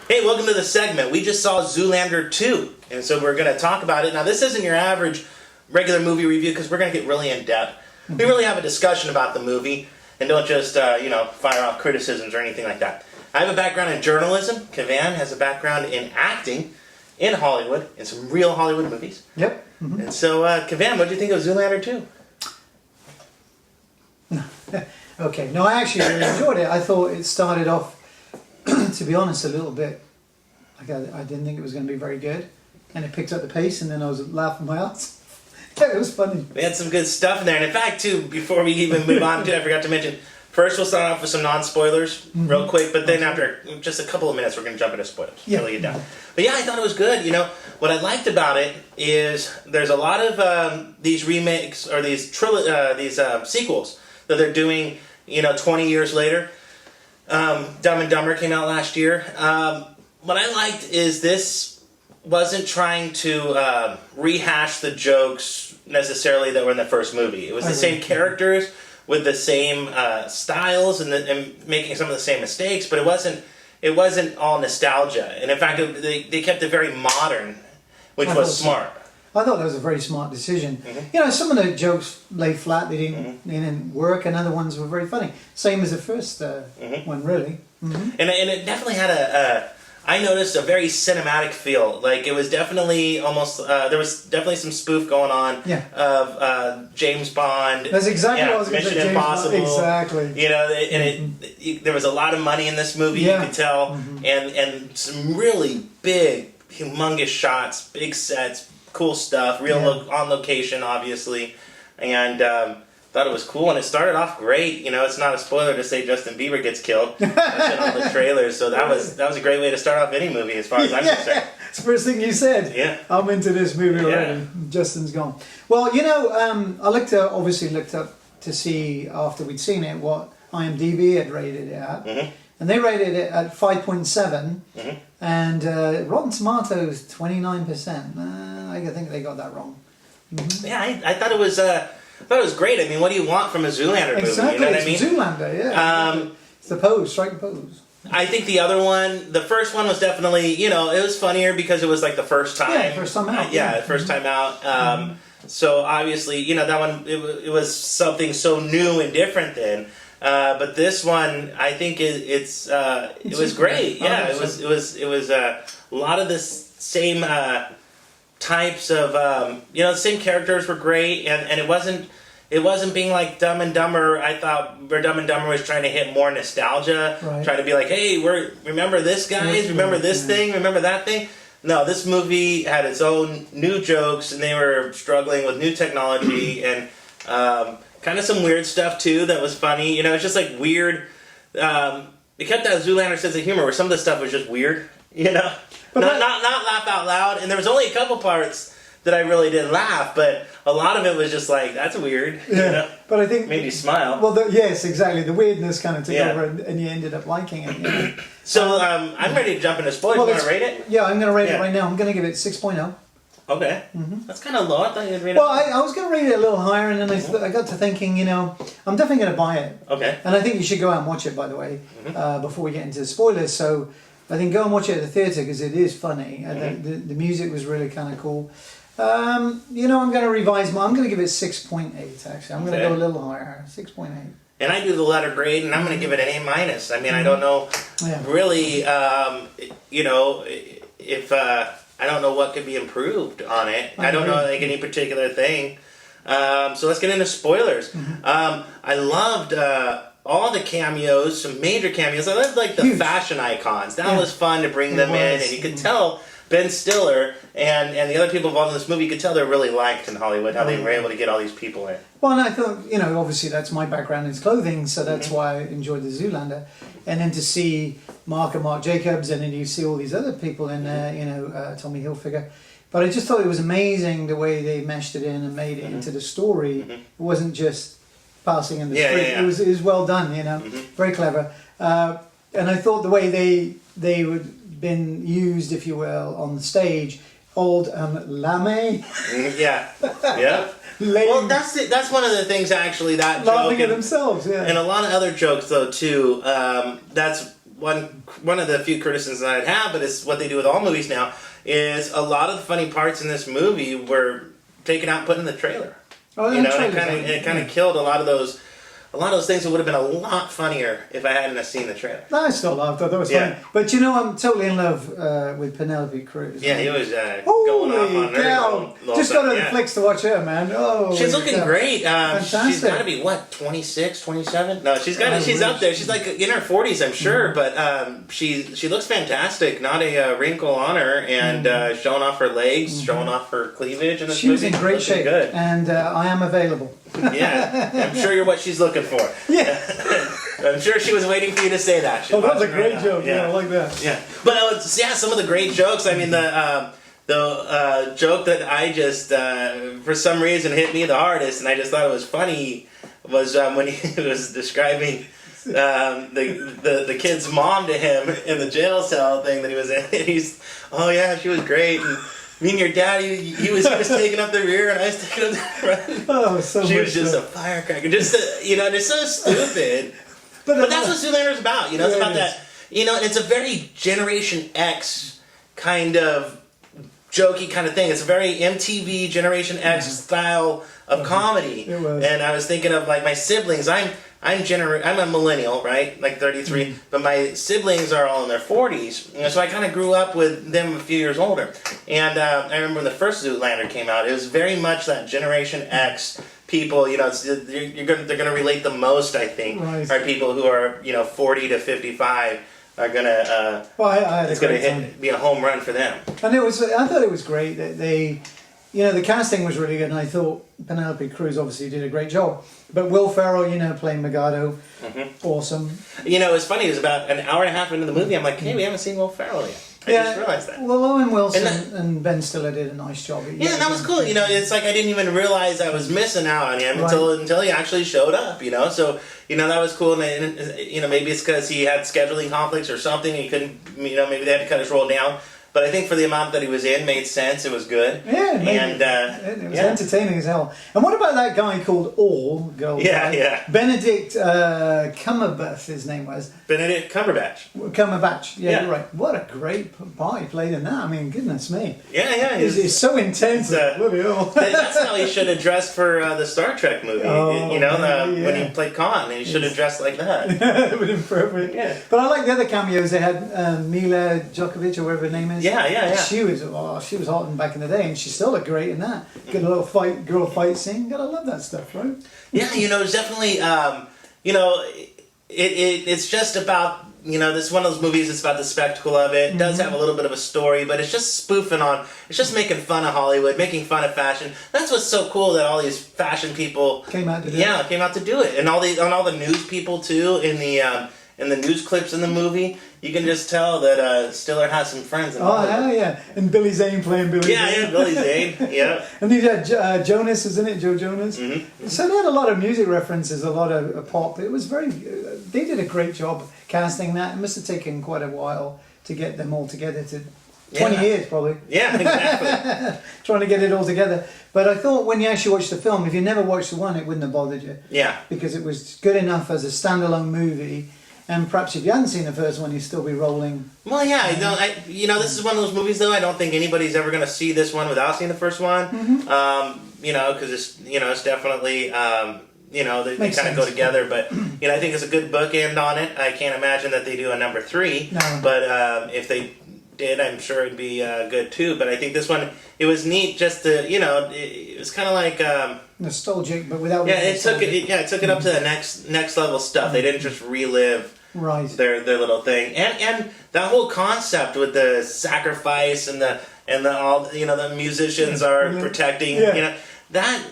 Hey, welcome to the segment. We just saw Zoolander 2, and so we're going to talk about it. Now, this isn't your average regular movie review because we're going to get really in-depth. We really have a discussion about the movie and don't just, fire off criticisms or anything like that. I have a background in journalism. Kavan has a background in acting in Hollywood, in some real Hollywood movies. Yep. Mm-hmm. And so, Kavan, what do you think of Zoolander 2? Okay, no, I actually really enjoyed it. I thought it started off, to be honest, a little bit like I didn't think it was going to be very good, and it picked up the pace, and then I was laughing my ass. It was funny. We had some good stuff in there, and in fact, too, before we even move on to it, I forgot to mention, first we'll start off with some non-spoilers real quick, but then after just a couple of minutes, we're going to jump into spoilers. Yeah. Really get down. But yeah, I thought it was good. You know, what I liked about it is there's a lot of these remakes, or these sequels that they're doing, 20 years later. Dumb and Dumber came out last year. What I liked is this wasn't trying to rehash the jokes necessarily that were in the first movie. It was the same characters with the same styles and making some of the same mistakes, but it wasn't all nostalgia. And in fact, they kept it very modern, which was smart. I thought that was a very smart decision. Mm-hmm. Some of the jokes lay flat; they didn't work, and other ones were very funny. Same as the first one, really. Mm-hmm. And it definitely had I noticed a very cinematic feel. Like, it was definitely almost there was definitely some spoof going on of James Bond. That's exactly what I was going to say. Mission Impossible. Exactly. There was a lot of money in this movie. You could tell, and some really big, humongous shots, big sets. Cool stuff, on location, obviously, and thought it was cool, and it started off great. It's not a spoiler to say Justin Bieber gets killed. That's in all the trailers, so that was a great way to start off any movie, as far as I'm concerned. It's the first thing you said. Yeah, I'm into this movie already. Justin's gone. Well, I obviously looked up to see after we'd seen it what IMDb had rated it at. Mm-hmm. And they rated it at 5.7, and Rotten Tomatoes 29%. I think they got that wrong. Mm-hmm. Yeah, I thought it was great. I mean, what do you want from a Zoolander movie? Exactly, You know what I mean? Zoolander, yeah. It's the pose, strike a pose. I think the first one was definitely, it was funnier because it was like the first time. Yeah, first time out. First time out. So obviously, that one it was something so new and different then. But this one, I think it was great. Yeah, it was a lot of the same types of the same characters were great, and it wasn't being like Dumb and Dumber. I thought where Dumb and Dumber was trying to hit more nostalgia, trying to be like, hey, remember this, guys, remember this thing, remember that thing. No, this movie had its own new jokes, and they were struggling with new technology and. Kind of some weird stuff, too, that was funny. It's just, like, weird. It kept that Zoolander sense of humor where some of the stuff was just weird, But not laugh out loud. And there was only a couple parts that I really didn't laugh, but a lot of it was just like, that's weird. Yeah, but I think... Made you smile. Well, yes, exactly. The weirdness kind of took over, and you ended up liking it. So, I'm ready to jump into spoilers. You want to rate it? Yeah, I'm going to rate it right now. I'm going to give it 6.0. Okay. Mm-hmm. That's kind of low. I thought you'd rate it. Well, I was going to rate it a little higher, and then I got to thinking, I'm definitely going to buy it. Okay. And I think you should go out and watch it, by the way, before we get into the spoilers. So I think go and watch it at the theatre because it is funny. And the music was really kind of cool. I'm going to revise I'm going to give it 6.8, actually. I'm going to go a little higher, 6.8. And I do the letter grade, and I'm going to give it an A-. I mean, I don't know really, if... I don't know what could be improved on it. I don't know any particular thing. So let's get into spoilers. I loved all the cameos, some major cameos. I loved the fashion icons. That was fun to bring them in, and you could tell Ben Stiller and the other people involved in this movie, you could tell they're really liked in Hollywood, how they were able to get all these people in. Well, and I thought, obviously that's my background is clothing, so that's why I enjoyed the Zoolander. And then to see Mark and Mark Jacobs, and then you see all these other people in there, Tommy Hilfiger. But I just thought it was amazing the way they meshed it in and made it into the story. It wasn't just passing in the street. It was well done, very clever. And I thought the way they would been used, if you will, on the stage, old lame. Yeah. Well, that's one of the things actually that laughing joke at themselves, and a lot of other jokes though too. That's one of the few criticisms that I'd have, but it's what they do with all movies now, is a lot of the funny parts in this movie were taken out and put in the trailer. Oh, You know, and it kind of killed a lot of those things that would have been a lot funnier if I hadn't have seen the trailer. No, I still loved it. That was funny. But you know, I'm totally in love with Penelope Cruz. Yeah, he was going off on her. Just go to the flicks to watch her, man. Oh, she's looking great. Fantastic. She's got to be, what, 26, 27? No, she's up there. She's like in her 40s, I'm sure. But she looks fantastic. Not a wrinkle on her. And showing off her legs, showing off her cleavage. In this she was movie. in great shape. Good. And I am available. Yeah, I'm sure you're what she's looking for. Yeah. I'm sure she was waiting for you to say that. Oh, that was a great joke. Yeah, I like that. Yeah, but some of the great jokes. I mean, the joke that I just for some reason hit me the hardest, and I just thought it was funny, was when he was describing the kid's mom to him in the jail cell thing that he was in. And he's, oh yeah, she was great. And me and your dad, he was taking up the rear, and I was taking up the front. Oh, so she much was just a firecracker, just just so stupid. But that's what Zoolander's about, you know. It's about that, you know. It's a very Generation X kind of jokey kind of thing. It's a very MTV Generation X style of comedy. It was. And I was thinking of like my siblings. I'm a millennial, right? Like 33, but my siblings are all in their 40s. You know, so I kind of grew up with them a few years older. And I remember when the first Zoolander came out, it was very much that Generation X people. You know, they're gonna relate the most, I think, are people who are 40 to 55 are gonna. It's gonna be a home run for them. And I thought it was great that they. The casting was really good, and I thought Penelope Cruz obviously did a great job. But Will Ferrell, playing Mugatu, awesome. It's funny, it was about an hour and a half into the movie, I'm like, hey, we haven't seen Will Ferrell yet. I just realized that. Well, Owen Wilson and Ben Stiller did a nice job. That was cool. It's like I didn't even realize I was missing out on him until he actually showed up, So, that was cool. And, maybe it's because he had scheduling conflicts or something. He couldn't, maybe they had to cut his role down. But I think for the amount that he was in, made sense. It was good. Yeah, it was entertaining as hell. And what about that guy called Benedict Cumberbatch, his name was. Benedict Cumberbatch. Yeah, you're right. What a great part he played in that. I mean, goodness me. Yeah. He's so intense. That's how he should have dressed for the Star Trek movie. When he played Khan, he should have dressed like that. It would have been perfect. Yeah. But I like the other cameos. They had Mila Djokovic, or whatever her name is. Yeah. She was hot back in the day, and she still looked great in that. Good little girl fight scene. Gotta love that stuff, right? Yeah, it's definitely, it's just about, this is one of those movies. It's about the spectacle of it. It does have a little bit of a story, but it's just spoofing on. It's just making fun of Hollywood, making fun of fashion. That's what's so cool, that all these fashion people came out to do it, and all the news people too in the news clips in the movie. You can just tell that Stiller has some friends in hell yeah. And Billy Zane playing Billy Zane. Yeah, Billy Zane, yeah. And he had Jonas, isn't it? Joe Jonas? Mm-hmm. So they had a lot of music references, a lot of pop. It was they did a great job casting that. It must have taken quite a while to get them all together, 20 years probably. Yeah, exactly. Trying to get it all together. But I thought when you actually watched the film, if you never watched the one, it wouldn't have bothered you. Yeah. Because it was good enough as a standalone movie. And perhaps if you hadn't seen the first one, you'd still be rolling. Well, yeah, this is one of those movies, though. I don't think anybody's ever going to see this one without seeing the first one. Because it's definitely, they kind of go together. But, I think it's a good bookend on it. I can't imagine that they do a number 3. No. But if they did, I'm sure it'd be good, too. But I think this one, it was neat just to, it was kind of like... nostalgic, but without... Yeah, it took it up to the next level stuff. They didn't just relive their little thing, and that whole concept with the sacrifice and the musicians are protecting. That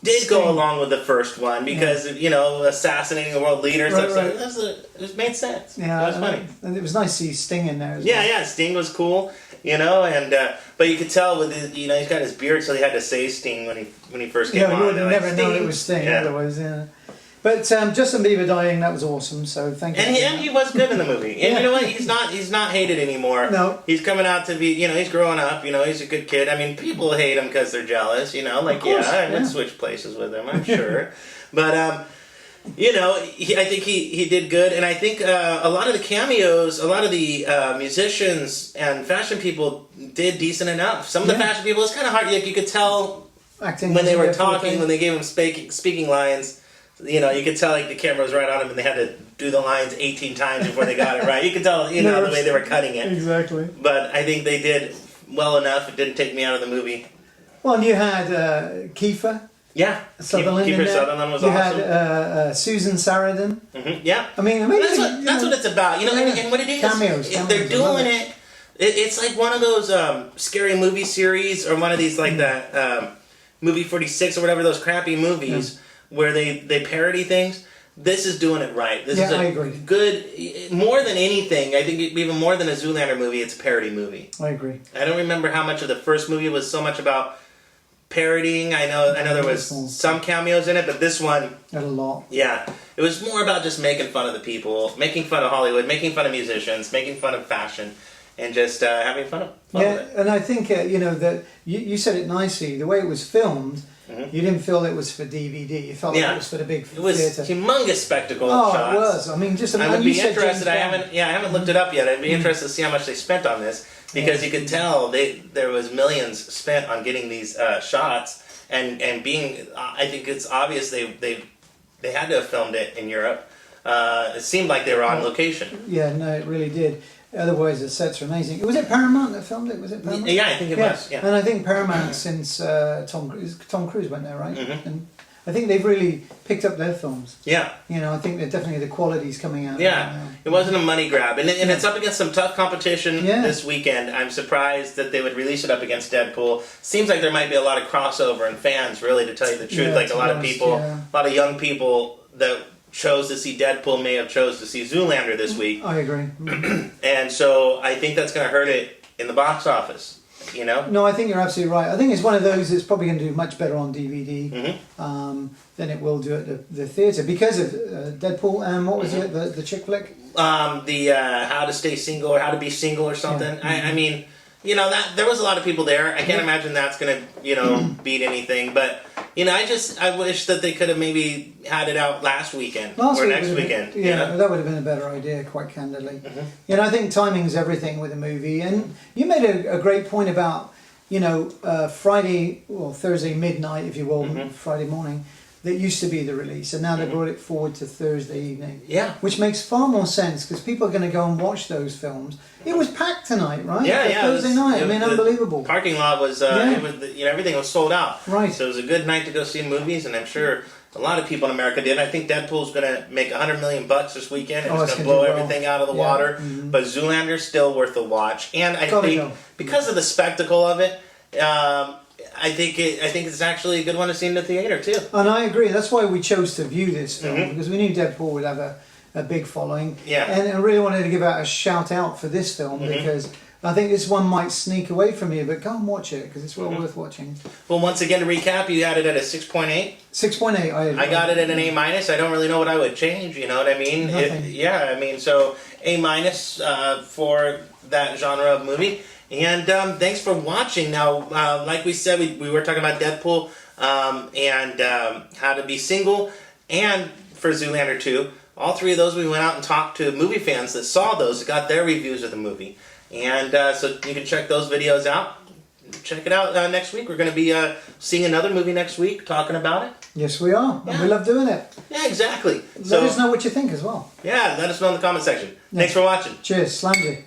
did go along with the first one because assassinating the world leader. It made sense. Yeah, it was funny, and it was nice to see Sting in there. Yeah, Sting was cool. But you could tell with his, he's got his beard, so they had to say Sting when he first came on. Yeah, you would have never known it was Sting otherwise. Yeah. But Justin Bieber dying, that was awesome. So thank you. And he was good in the movie. And you know what? He's not hated anymore. No. He's coming out to be. He's growing up. He's a good kid. I mean, people hate him because they're jealous. I would switch places with him. I'm sure. But I think he did good, and I think a lot of the cameos, a lot of the musicians and fashion people did decent enough. Some of the fashion people, it's kind of hard. Like, you could tell Acting when they were talking, when they gave them speaking lines. You could tell like the camera was right on them, and they had to do the lines 18 times before they got it right. You could tell, the way they were cutting it. Exactly. But I think they did well enough. It didn't take me out of the movie. Well, and you had Kiefer. Yeah, Sutherland Kiefer in there. Sutherland was you awesome. You had Susan Sarandon. Mm-hmm. Yeah, I mean, that's what it's about. And what it is, cameos, if they're doing it. It's like one of those scary movie series, or one of these like that movie 46 or whatever, those crappy movies where they parody things. This is doing it right. This is I agree. Good, more than anything. I think even more than a Zoolander movie, it's a parody movie. I agree. I don't remember how much of the first movie was so much about parodying. I know there was some cameos in it, but this one had a lot. Yeah, it was more about just making fun of the people, making fun of Hollywood, making fun of musicians, making fun of fashion, and just having fun with it. And I think that you said it nicely. The way it was filmed, you didn't feel it was for DVD. You felt like it was for the big theater. It was humongous spectacle. Oh, shots. it was. I mean, I would be interested. I haven't looked it up yet. I'd be interested to see how much they spent on this, because you could tell there was millions spent on getting these shots, and being. I think it's obvious they had to have filmed it in Europe. It seemed like they were on location. Yeah, no, it really did. Otherwise, the sets are amazing. Was it Paramount that filmed it? Was it Paramount? Yeah, I think it was. Yeah. And I think Paramount, since Tom Cruise went there, right? Mm-hmm. And I think they've really picked up their films. Yeah. I think that definitely the quality's coming out. Yeah, it wasn't a money grab, and it's up against some tough competition this weekend. I'm surprised that they would release it up against Deadpool. Seems like there might be a lot of crossover and fans, really, to tell you the truth. Yeah, like a lot of people, a lot of young people that chose to see Deadpool may have chose to see Zoolander this week. I agree. And so I think that's going to hurt it in the box office. No, I think you're absolutely right. I think it's one of those that's probably going to do much better on DVD than it will do at the theatre, because of Deadpool and what was it, the chick flick? How to Stay Single, or How to Be Single, or something. Yeah. I mean, that there was a lot of people there. I can't imagine that's going to beat anything, but I wish that they could have maybe had it out last weekend or next weekend. That would have been a better idea, quite candidly. I think timing is everything with a movie, and you made a great point about Friday or Thursday midnight, if you will, Friday morning. That used to be the release, and now they brought it forward to Thursday evening. Yeah, which makes far more sense, because people are going to go and watch those films. It was packed tonight, right? Yeah. Thursday night. Unbelievable. Parking lot was, everything was sold out. Right. So it was a good night to go see movies, and I'm sure a lot of people in America did. I think Deadpool's going to make $100 million this weekend, and it's going to blow everything out of the water. Mm-hmm. But Zoolander's still worth the watch, and I think because of the spectacle of it. I think it's actually a good one to see in the theater too. And I agree. That's why we chose to view this film, because we knew Deadpool would have a big following. Yeah. And I really wanted to give out a shout out for this film, because I think this one might sneak away from you, but go and watch it, because it's well worth watching. Well, once again, to recap, you had it at a 6.8. 6.8. I got it at an A-. I don't really know what I would change. You know what I mean? So A- for that genre of movie. And thanks for watching. Now, like we said, we were talking about Deadpool and How to Be Single, and for Zoolander 2. All three of those, we went out and talked to movie fans that saw those, that got their reviews of the movie. And so you can check those videos out. Check it out next week. We're going to be seeing another movie next week, talking about it. Yes, we are. And we love doing it. Yeah, exactly. Let us know what you think as well. Yeah, let us know in the comment section. Thanks for watching. Cheers. Slangy.